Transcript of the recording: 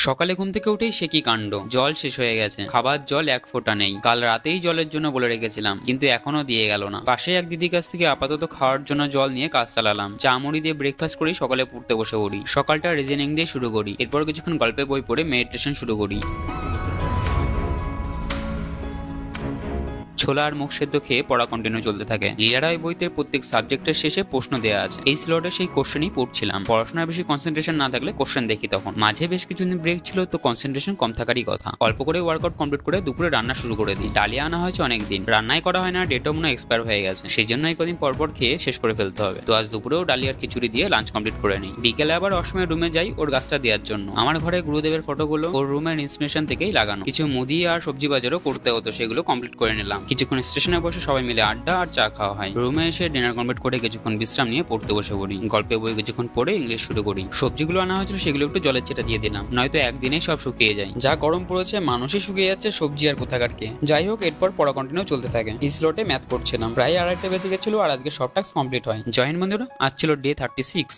সকালে ঘুম থেকে উঠেই সে কি কাণ্ড, জল শেষ হয়ে গেছে, খাবার জল এক ফোঁটা নেই। কাল রাতেই জলের জন্য বলে রেখেছিলাম, কিন্তু এখনো দিয়ে গেল না। পাশে এক দিদির কাছ থেকে আপাতত খাওয়ার জন্য জল নিয়ে কাজ চালালাম। চা মুড়ি দিয়ে ব্রেকফাস্ট করেই সকালে পড়তে বসে পড়ি। সকালটা রিজনিং দিয়ে শুরু করি, এরপর কিছুক্ষণ গল্পের বই পড়ে মেডিটেশন শুরু করি। ছোলা আর মুখ সেদ্ধ খেয়ে পড়া কন্টিনিউ চলতে থাকে। লীলারায় বইতে প্রত্যেক সাবজেক্টের শেষে প্রশ্ন দেওয়া আছে। এই স্লটে সেই কোশ্চেনই পড়ছিলাম। পড়াশোনার বেশি কনসেন্ট্রেশন না থাকলে কোশ্চেন দেখি তখন। মাঝে বেশ কিছুদিন ব্রেক ছিল, তো কনসেন্ট্রেশন কম থাকারই কথা। অল্প করে ওয়ার্কআউট কমপ্লিট করে দুপুরে রান্না শুরু করে দিই। ডালিয়া আনা হয়েছে অনেকদিন, রান্নাই করা হয় না, ডেটও মনে এক্সপায়ার হয়ে গেছে। সেই জন্য কদিন পরপর খেয়ে শেষ করে ফেলতে হবে। তো আজ দুপুরেও ডালিয়ার খিচুড়ি দিয়ে লাঞ্চ কমপ্লিট করে নিই। বিকেলে আবার অসময়ের রুমে যাই ওর গাছটা দেওয়ার জন্য। আমার ঘরে গুরুদেবের ফটোগুলো ওর রুমের ইন্সপিরেশন থেকেই লাগানো। কিছু মুদি আর সবজি বাজারও করতে হতো, সেগুলো কমপ্লিট করে নিলাম। কিছুক্ষণ স্টেশনে বসে সবাই মিলে আড্ডা আর চা খাওয়া হয়। রুমে এসে ডিনার কমপ্লিট করে কিছুক্ষণ বিশ্রাম নিয়ে পড়তে বসে পড়ি। গল্পে বই কিছুক্ষণ পড়ে ইংলিশ শুরু করি। সবজিগুলো আনা হয়েছিল সেগুলো একটু জলের চেটা দিয়ে দিলাম, নয়তো একদিনেই সব শুকিয়ে যায়। যা গরম পড়েছে, মানুষই শুকিয়ে যাচ্ছে, সবজি আর কোথাকার কে। যাই হোক, এরপর পড়া কন্টিনিউ চলতে থাকে। এই স্লটে ম্যাথ করছিলাম, প্রায় 2:30 বেজে গেছিল আর আজকে সব টাস্ক কমপ্লিট হয়। জয়েন বন্ধুরা, আজ ছিল ডে 36।